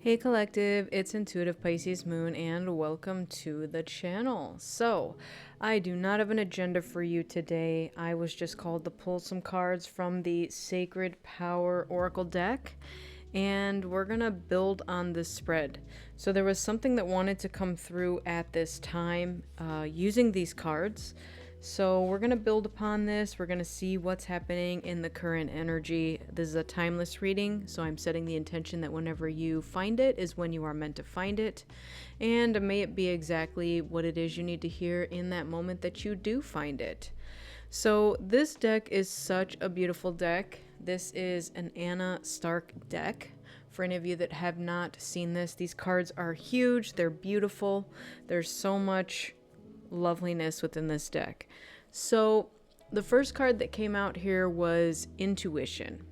Hey Collective, it's Intuitive Pisces Moon and welcome to the channel. So, I do not have an agenda for you today. I was just called to pull some cards from the Sacred Power Oracle deck and we're gonna build on this spread. So there was something that wanted to come through at this time using these cards. So we're going to build upon this. We're going to see what's happening in the current energy. This is a timeless reading, so I'm setting the intention that whenever you find it is when you are meant to find it. And may it be exactly what it is you need to hear in that moment that you do find it. So this deck is such a beautiful deck. This is an Anna Stark deck. For any of you that have not seen this, these cards are huge. They're beautiful. There's so much loveliness within this deck. So the first card that came out here was Intuition.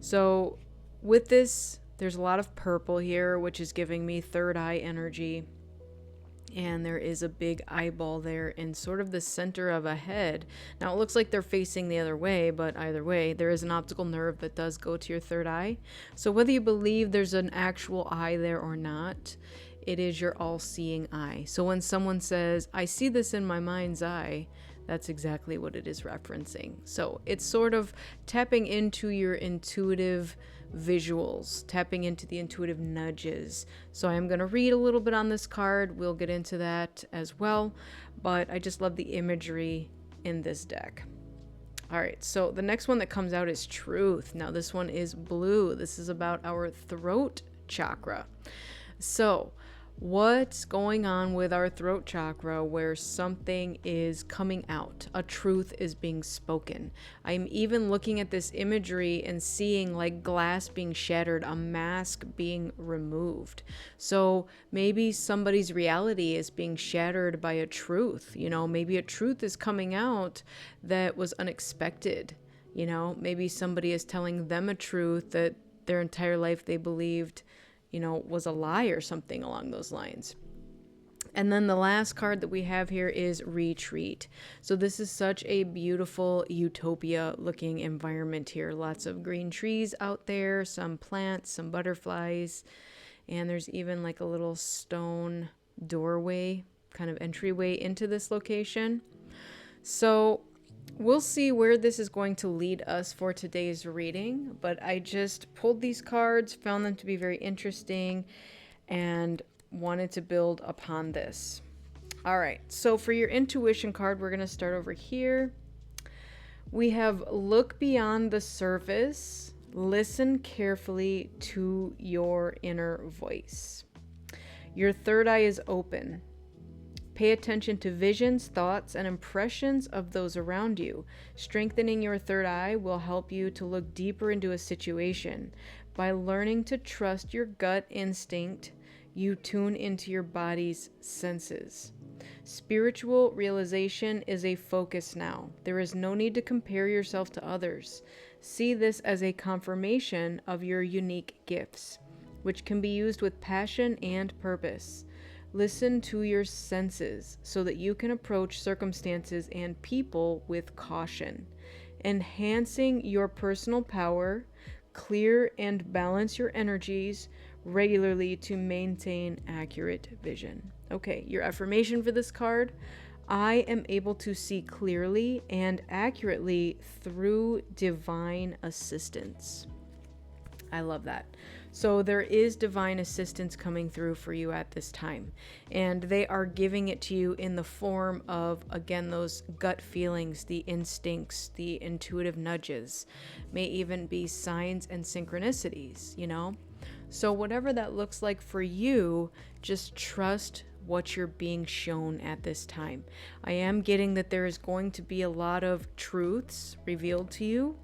So with this, there's a lot of purple here, which is giving me third eye energy. And there is a big eyeball there in sort of the center of a head. Now it looks like they're facing the other way, but either way, there is an optical nerve that does go to your third eye. So whether you believe there's an actual eye there or not, it is your all-seeing eye. So when someone says, I see this in my mind's eye, that's exactly what it is referencing. So it's sort of tapping into your intuitive visuals, tapping into the intuitive nudges. So I'm going to read a little bit on this card. We'll get into that as well. But I just love the imagery in this deck. All right, so the next one that comes out is Truth. Now this one is blue. This is about our throat chakra. So what's going on with our throat chakra where something is coming out, a truth is being spoken. I'm even looking at this imagery and seeing like glass being shattered, a mask being removed. So maybe somebody's reality is being shattered by a truth. You know, maybe a truth is coming out that was unexpected. You know, maybe somebody is telling them a truth that their entire life they believed, you know, was a lie or something along those lines. And then the last card that we have here is Retreat. So this is such a beautiful utopia looking environment here. Lots of green trees out there, some plants, some butterflies, and there's even like a little stone doorway, kind of entryway into this location. So we'll see where this is going to lead us for today's reading, but I just pulled these cards, found them to be very interesting, and wanted to build upon this. All right, so for your intuition card, we're going to start over here. We have Look Beyond the Surface, listen carefully to your inner voice. Your third eye is open. Pay attention to visions, thoughts, and impressions of those around you. Strengthening your third eye will help you to look deeper into a situation. By learning to trust your gut instinct, you tune into your body's senses. Spiritual realization is a focus now. There is no need to compare yourself to others. See this as a confirmation of your unique gifts, which can be used with passion and purpose. Listen to your senses so that you can approach circumstances and people with caution. Enhancing your personal power, clear and balance your energies regularly to maintain accurate vision. Okay, your affirmation for this card: I am able to see clearly and accurately through divine assistance. I love that. So there is divine assistance coming through for you at this time. And they are giving it to you in the form of, again, those gut feelings, the instincts, the intuitive nudges, may even be signs and synchronicities, you know? So whatever that looks like for you, just trust what you're being shown at this time. I am getting that there is going to be a lot of truths revealed to you,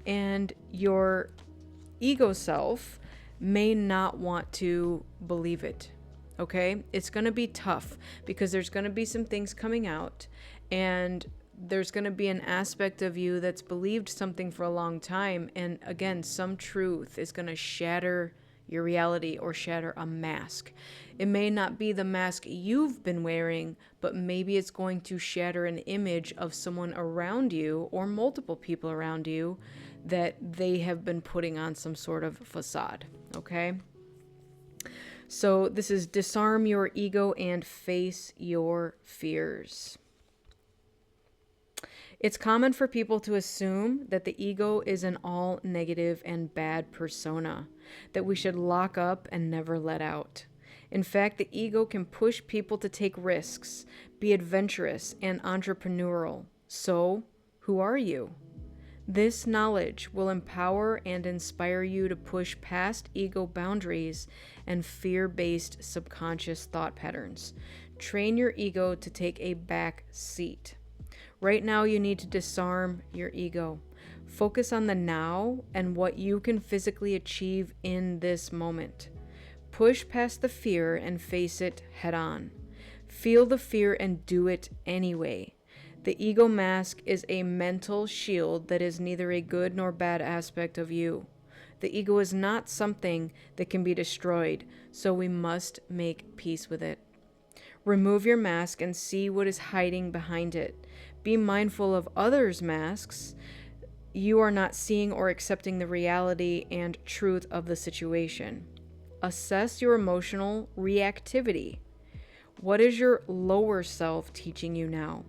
and your ego self may not want to believe it. Okay? It's going to be tough because there's going to be some things coming out, and there's going to be an aspect of you that's believed something for a long time, and again, some truth is going to shatter your reality or shatter a mask. It may not be the mask you've been wearing, but maybe it's going to shatter an image of someone around you or multiple people around you that they have been putting on some sort of facade. Okay? So this is disarm your ego and face your fears. It's common for people to assume that the ego is an all negative and bad persona that we should lock up and never let out. In fact, the ego can push people to take risks, be adventurous and entrepreneurial. So, who are you? This knowledge will empower and inspire you to push past ego boundaries and fear-based subconscious thought patterns. Train your ego to take a back seat. Right now, you need to disarm your ego. Focus on the now and what you can physically achieve in this moment. Push past the fear and face it head on. Feel the fear and do it anyway. The ego mask is a mental shield that is neither a good nor bad aspect of you. The ego is not something that can be destroyed, so we must make peace with it. Remove your mask and see what is hiding behind it. Be mindful of others' masks. You are not seeing or accepting the reality and truth of the situation. Assess your emotional reactivity. What is your lower self teaching you now?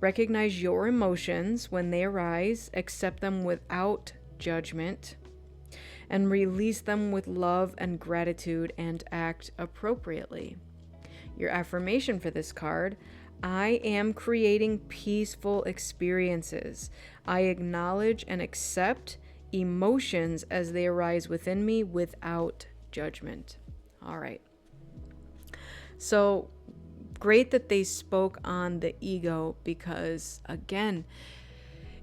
Recognize your emotions when they arise, accept them without judgment, and release them with love and gratitude and act appropriately. Your affirmation for this card: I am creating peaceful experiences. I acknowledge and accept emotions as they arise within me without judgment. All right. So great that they spoke on the ego because, again,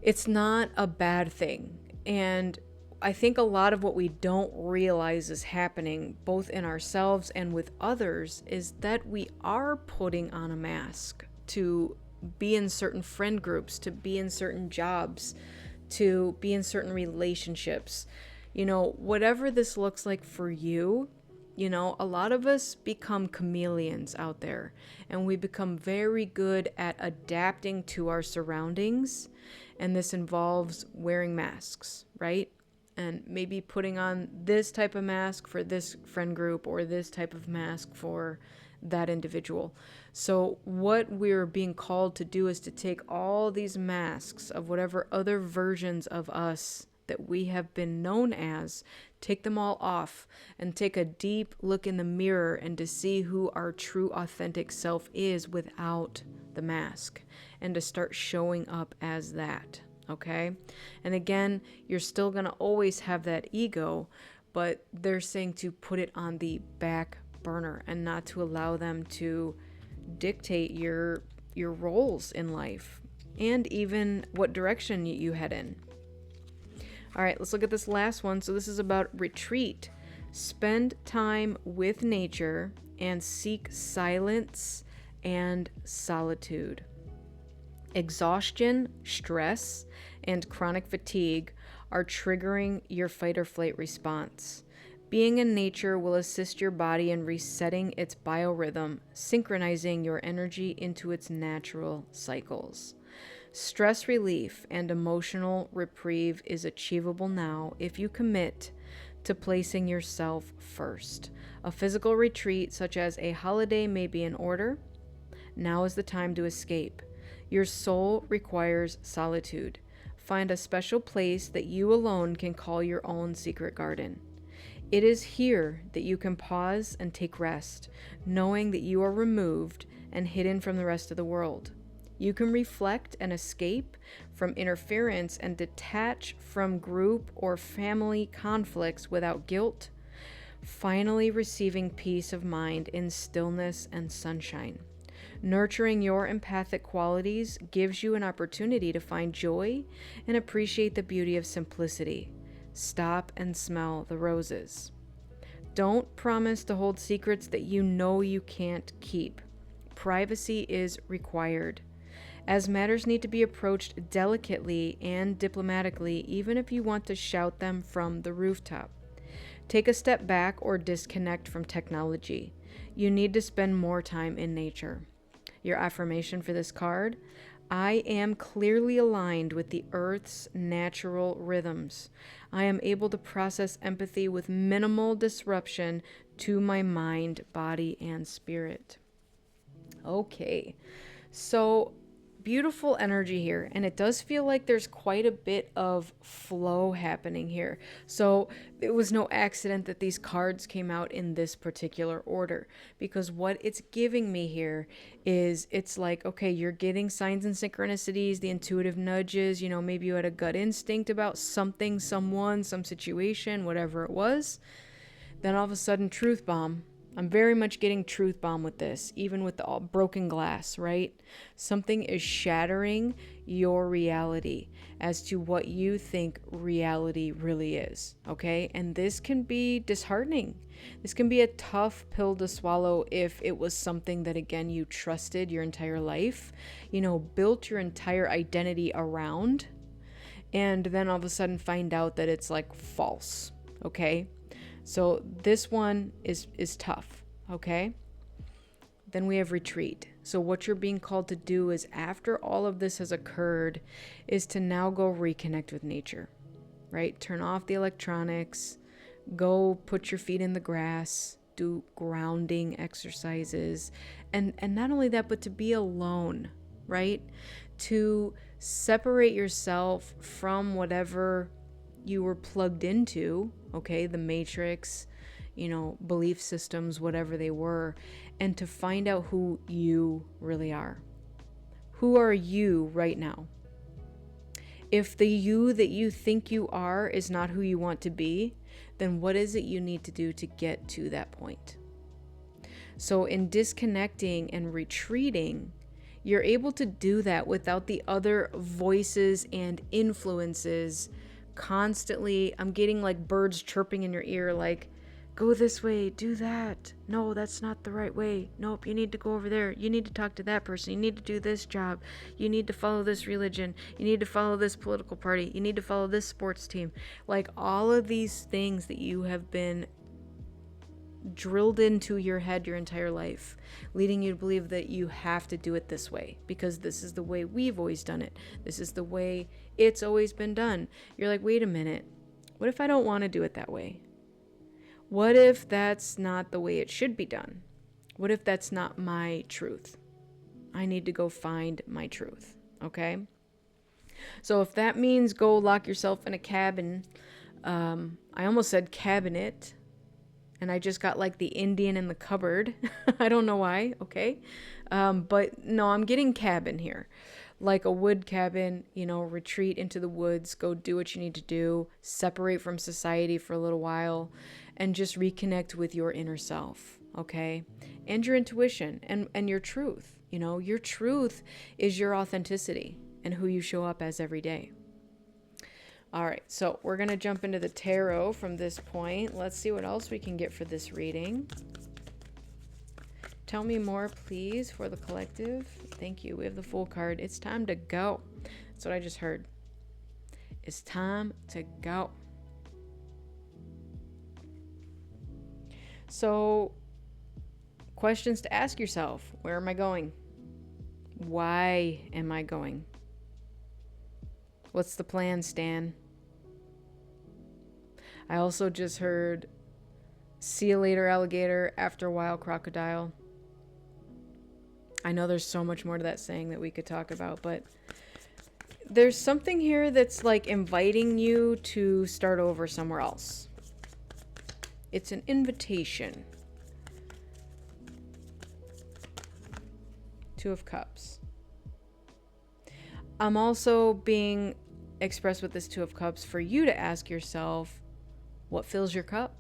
it's not a bad thing. And I think a lot of what we don't realize is happening both in ourselves and with others is that we are putting on a mask to be in certain friend groups, to be in certain jobs, to be in certain relationships. You know, whatever this looks like for you, you know, a lot of us become chameleons out there and we become very good at adapting to our surroundings. And this involves wearing masks, right? And maybe putting on this type of mask for this friend group or this type of mask for that individual. So what we're being called to do is to take all these masks of whatever other versions of us that we have been known as, take them all off and take a deep look in the mirror and to see who our true authentic self is without the mask and to start showing up as that. Okay? And again, you're still going to always have that ego, but they're saying to put it on the back burner and not to allow them to dictate your roles in life and even what direction you head in. All right, let's look at this last one. So this is about retreat. Spend time with nature and seek silence and solitude. Exhaustion, stress, and chronic fatigue are triggering your fight or flight response. Being in nature will assist your body in resetting its biorhythm, synchronizing your energy into its natural cycles. Stress relief and emotional reprieve is achievable now if you commit to placing yourself first. A physical retreat, such as a holiday, may be in order. Now is the time to escape. Your soul requires solitude. Find a special place that you alone can call your own secret garden. It is here that you can pause and take rest, knowing that you are removed and hidden from the rest of the world. You can reflect and escape from interference and detach from group or family conflicts without guilt, finally receiving peace of mind in stillness and sunshine. Nurturing your empathic qualities gives you an opportunity to find joy and appreciate the beauty of simplicity. Stop and smell the roses. Don't promise to hold secrets that you know you can't keep. Privacy is required, as matters need to be approached delicately and diplomatically, even if you want to shout them from the rooftop. Take a step back or disconnect from technology. You need to spend more time in nature. Your affirmation for this card: I am clearly aligned with the Earth's natural rhythms. I am able to process empathy with minimal disruption to my mind, body, and spirit. Okay, so beautiful energy here, and it does feel like there's quite a bit of flow happening here. So it was no accident that these cards came out in this particular order, because what it's giving me here is, it's like, okay, you're getting signs and synchronicities, the intuitive nudges, you know, maybe you had a gut instinct about something, someone, some situation, whatever it was. Then all of a sudden, truth bomb. I'm very much getting truth bomb with this, even with the all broken glass, right? Something is shattering your reality as to what you think reality really is, okay? And this can be disheartening. This can be a tough pill to swallow if it was something that, again, you trusted your entire life, you know, built your entire identity around, and then all of a sudden find out that it's like false, okay? So this one is tough, okay? Then we have retreat. So what you're being called to do is, after all of this has occurred, is to now go reconnect with nature, right? Turn off the electronics, go put your feet in the grass, do grounding exercises, and not only that, but to be alone, right? To separate yourself from whatever you were plugged into, okay, the matrix, you know, belief systems, whatever they were, and to find out who you really are. Who are you right now? If the you that you think you are is not who you want to be, then what is it you need to do to get to that point? So in disconnecting and retreating, you're able to do that without the other voices and influences constantly. I'm getting like birds chirping in your ear, like, go this way, do that. No, that's not the right way. Nope, you need to go over there. You need to talk to that person. You need to do this job. You need to follow this religion. You need to follow this political party. You need to follow this sports team. Like, all of these things that you have been drilled into your head your entire life, leading you to believe that you have to do it this way because this is the way we've always done it. This is the way it's always been done. You're like, wait a minute. What if I don't want to do it that way? What if that's not the way it should be done? What if that's not my truth? I need to go find my truth, okay? So if that means go lock yourself in a cabin, I almost said cabinet, and I just got like the Indian in the cupboard. I don't know why, okay? But no, I'm getting cabin here. Like a wood cabin, you know, retreat into the woods, go do what you need to do, separate from society for a little while, and just reconnect with your inner self, okay? And your intuition and your truth. You know, your truth is your authenticity and who you show up as every day. All right, so we're going to jump into the tarot from this point. Let's see what else we can get for this reading. Tell me more, please, for the collective. Thank you. We have the Fool card. It's time to go. That's what I just heard. It's time to go. So, questions to ask yourself. Where am I going? Why am I going? What's the plan, Stan? I also just heard, see you later, alligator, after a while, crocodile. I know there's so much more to that saying that we could talk about, but there's something here that's like inviting you to start over somewhere else. It's an invitation. Two of Cups. I'm also being expressed with this Two of Cups for you to ask yourself, what fills your cup?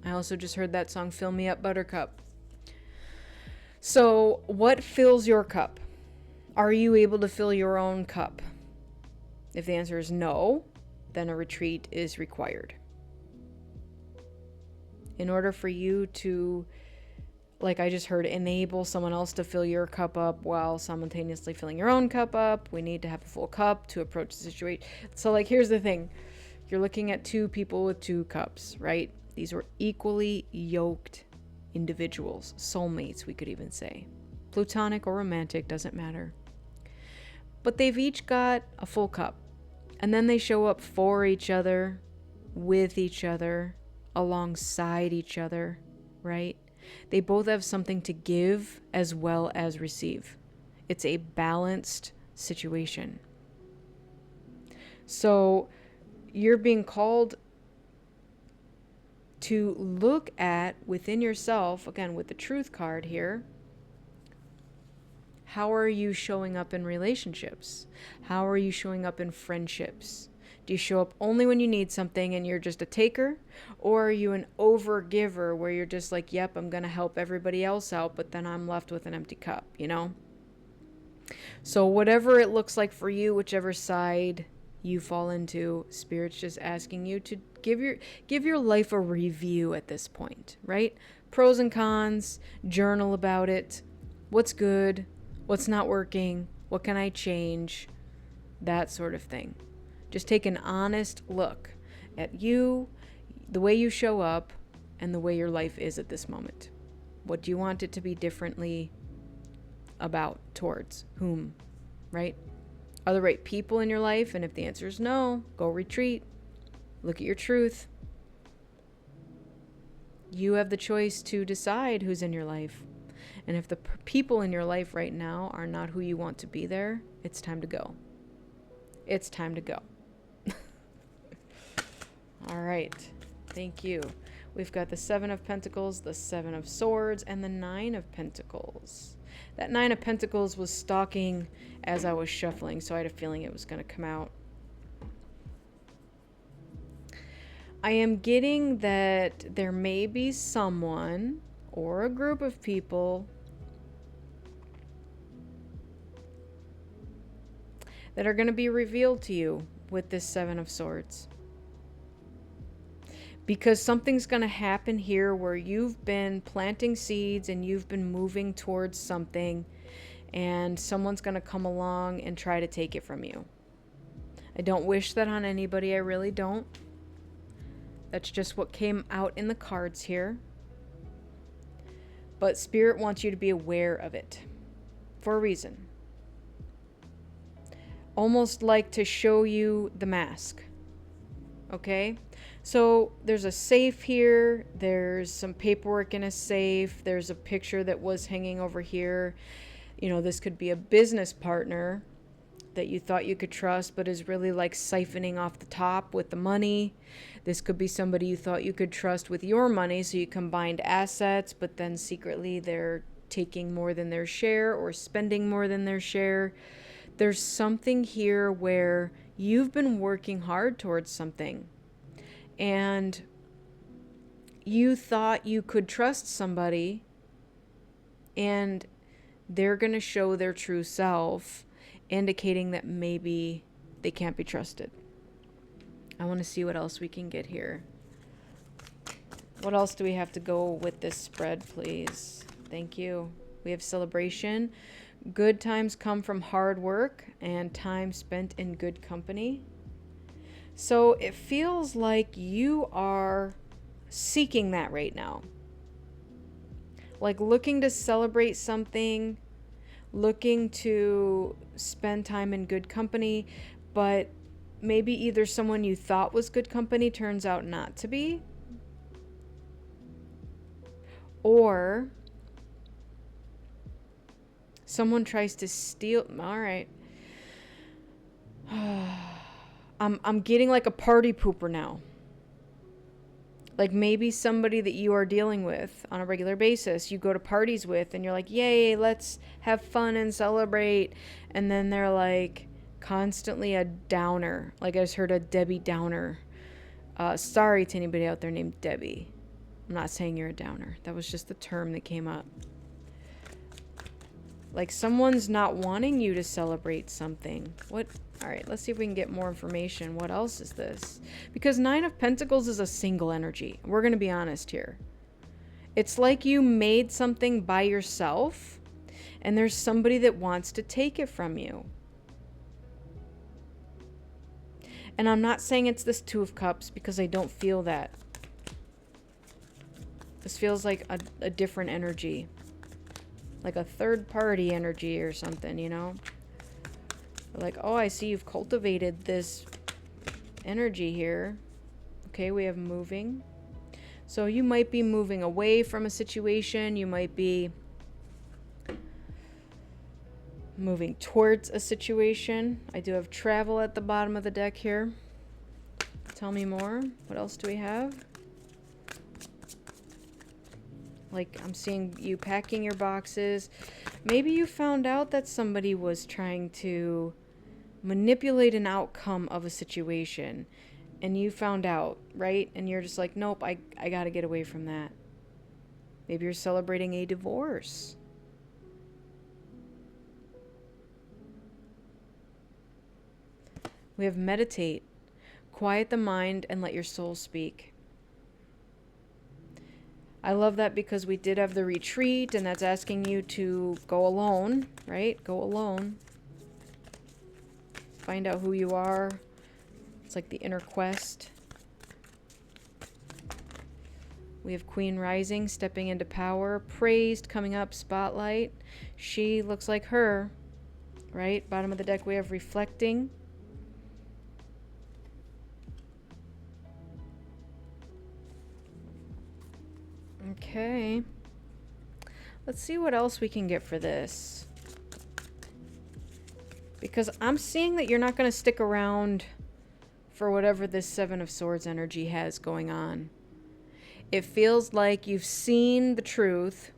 I also just heard that song, Fill Me Up, Buttercup. So, what fills your cup? Are you able to fill your own cup? If the answer is no, then a retreat is required. In order for you to, like I just heard, enable someone else to fill your cup up while simultaneously filling your own cup up, we need to have a full cup to approach the situation. So, like, here's the thing. You're looking at two people with two cups, right? These were equally yoked individuals, soulmates, we could even say. Platonic or romantic, doesn't matter. But they've each got a full cup. And then they show up for each other, with each other, alongside each other, right? They both have something to give as well as receive. It's a balanced situation. So you're being called to look at within yourself, again, with the truth card here, how are you showing up in relationships? How are you showing up in friendships? Do you show up only when you need something and you're just a taker? Or are you an over giver where you're just like, yep, I'm going to help everybody else out, but then I'm left with an empty cup, you know? So whatever it looks like for you, whichever side you fall into, Spirit's just asking you to give your life a review at this point, right? Pros and cons, journal about it. What's good? What's not working? What can I change? That sort of thing. Just take an honest look at you, the way you show up, and the way your life is at this moment. What do you want it to be differently about, towards whom, right? Are the right people in your life? And if the answer is no, go retreat. Look at your truth. You have the choice to decide who's in your life. And if the people in your life right now are not who you want to be there, it's time to go. It's time to go. All right. Thank you. We've got the 7 of Pentacles, the 7 of Swords, and the 9 of Pentacles. That 9 of Pentacles was stalking as I was shuffling, so I had a feeling it was going to come out. I am getting that there may be someone or a group of people that are going to be revealed to you with this 7 of Swords. Because something's going to happen here where you've been planting seeds and you've been moving towards something, and someone's going to come along and try to take it from you. I don't wish that on anybody. I really don't. That's just what came out in the cards here. But Spirit wants you to be aware of it for a reason. Almost like to show you the mask. Okay? So there's a safe here. There's some paperwork in a safe. There's a picture that was hanging over here. You know, this could be a business partner that you thought you could trust, but is really like siphoning off the top with the money. This could be somebody you thought you could trust with your money, so you combined assets, but then secretly they're taking more than their share or spending more than their share. There's something here where you've been working hard towards something, and you thought you could trust somebody, and they're going to show their true self, indicating that maybe they can't be trusted. I want to see what else we can get here. What else do we have to go with this spread, please? Thank you. We have celebration. Good times come from hard work and time spent in good company. So it feels like you are seeking that right now. Like looking to celebrate something, looking to spend time in good company, but maybe either someone you thought was good company turns out not to be, or someone tries to steal. All right. I'm getting like a party pooper now. Like maybe somebody that you are dealing with on a regular basis, you go to parties with, and you're like, yay, let's have fun and celebrate. And then they're like constantly a downer. Like I just heard a Debbie Downer. Sorry to anybody out there named Debbie. I'm not saying you're a downer. That was just the term that came up. Like someone's not wanting you to celebrate something. What? All right, let's see if we can get more information. What else is this? Because 9 of Pentacles is a single energy. We're going to be honest here. It's like you made something by yourself, and there's somebody that wants to take it from you. And I'm not saying it's this 2 of Cups, because I don't feel that. This feels like a different energy. Like a third party energy or something, you know? Like, oh, I see you've cultivated this energy here. Okay, we have moving. So you might be moving away from a situation. You might be moving towards a situation. I do have travel at the bottom of the deck here. Tell me more. What else do we have? Like, I'm seeing you packing your boxes. Maybe you found out that somebody was trying to manipulate an outcome of a situation. And you found out, right? And you're just like, nope, I gotta get away from that. Maybe you're celebrating a divorce. We have meditate. Quiet the mind and let your soul speak. I love that because we did have the retreat, and that's asking you to go alone, right? Go alone. Find out who you are. It's like the inner quest. We have Queen Rising, stepping into power. Praised, coming up, spotlight. She looks like her, right? Bottom of the deck, we have reflecting. Okay. Let's see what else we can get for this. Because I'm seeing that you're not going to stick around for whatever this Seven of Swords energy has going on. It feels like you've seen the truth,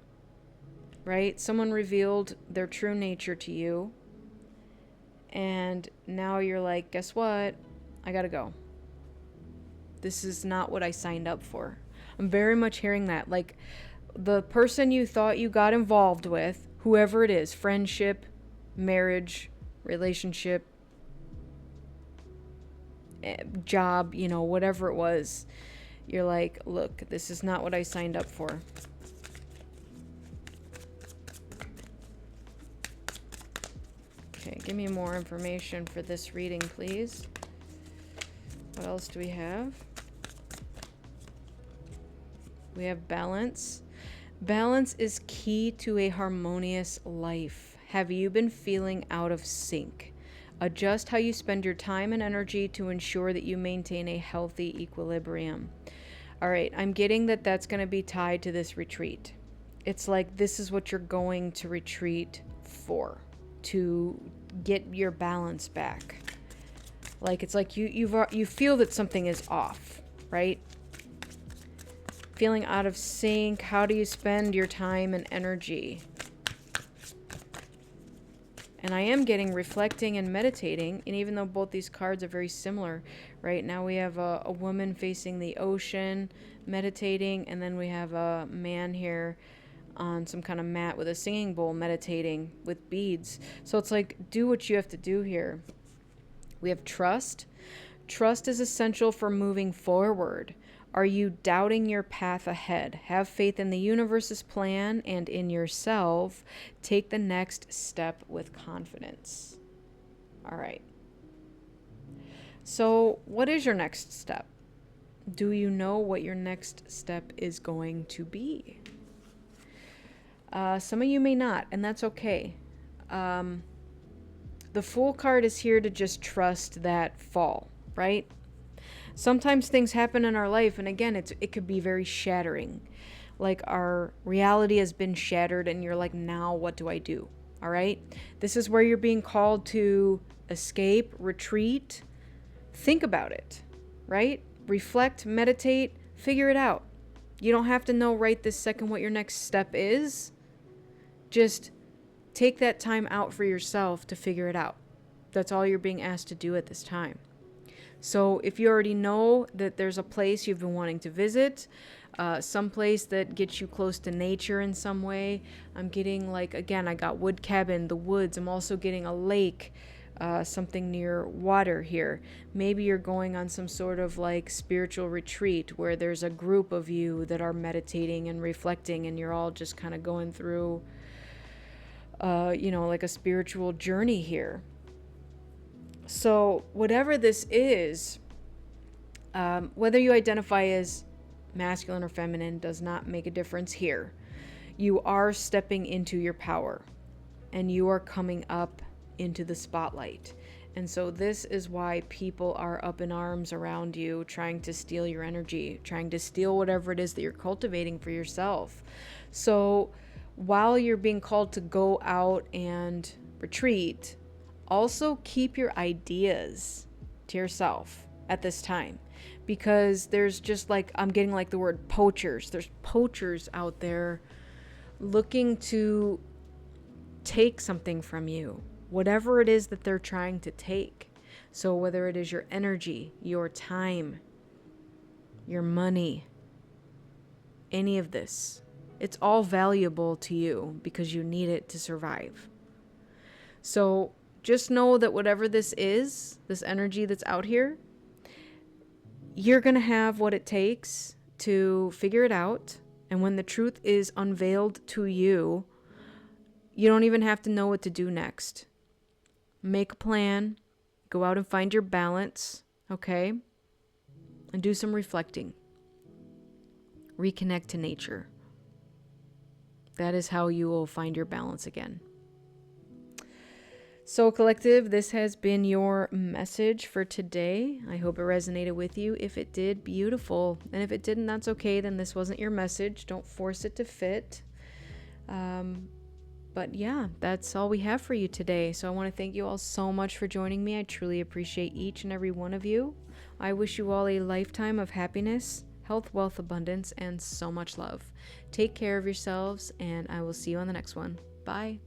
right? Someone revealed their true nature to you. And now you're like, guess what? I gotta go. This is not what I signed up for. I'm very much hearing that. Like, the person you thought you got involved with, whoever it is, friendship, marriage, relationship, job, you know, whatever it was, you're like, look, this is not what I signed up for. Okay, give me more information for this reading, please. What else do we have? We have balance. Balance is key to a harmonious life. Have you been feeling out of sync? Adjust how you spend your time and energy to ensure that you maintain a healthy equilibrium. All right, I'm getting that that's going to be tied to this retreat. It's like this is what you're going to retreat for, to get your balance back. Like, it's like you feel that something is off, right? Feeling out of sync. How do you spend your time and energy? And I am getting reflecting and meditating. And even though both these cards are very similar, right? Now we have a woman facing the ocean, meditating. And then we have a man here on some kind of mat with a singing bowl, meditating with beads. So it's like, do what you have to do here. We have trust. Trust is essential for moving forward. Are you doubting your path ahead? Have faith in the universe's plan and in yourself. Take the next step with confidence. All right. So, what is your next step? Do you know what your next step is going to be? Some of you may not, and that's okay. The Fool card is here to just trust that fall, right? Sometimes things happen in our life, and again, it could be very shattering. Like, our reality has been shattered, and you're like, now what do I do? All right? This is where you're being called to escape, retreat. Think about it, right? Reflect, meditate, figure it out. You don't have to know right this second what your next step is. Just take that time out for yourself to figure it out. That's all you're being asked to do at this time. So if you already know that there's a place you've been wanting to visit, some place that gets you close to nature in some way, I'm getting, like, again, I got wood cabin, the woods. I'm also getting a lake, something near water here. Maybe you're going on some sort of like spiritual retreat where there's a group of you that are meditating and reflecting, and you're all just kind of going through, like a spiritual journey here. So whatever this is, whether you identify as masculine or feminine does not make a difference here. You are stepping into your power, and you are coming up into the spotlight. And so this is why people are up in arms around you, trying to steal your energy, trying to steal whatever it is that you're cultivating for yourself. So while you're being called to go out and retreat, also keep your ideas to yourself at this time, because there's just like, I'm getting like the word poachers. There's poachers out there looking to take something from you, whatever it is that they're trying to take. So whether it is your energy, your time, your money, any of this, it's all valuable to you because you need it to survive. So just know that whatever this is, this energy that's out here, you're going to have what it takes to figure it out. And when the truth is unveiled to you, you don't even have to know what to do next. Make a plan, go out and find your balance, okay? And do some reflecting. Reconnect to nature. That is how you will find your balance again. So collective, this has been your message for today. I hope it resonated with you. If it did, beautiful. And if it didn't, that's okay. Then this wasn't your message. Don't force it to fit. But yeah, that's all we have for you today. So I want to thank you all so much for joining me. I truly appreciate each and every one of you. I wish you all a lifetime of happiness, health, wealth, abundance, and so much love. Take care of yourselves, and I will see you on the next one. Bye.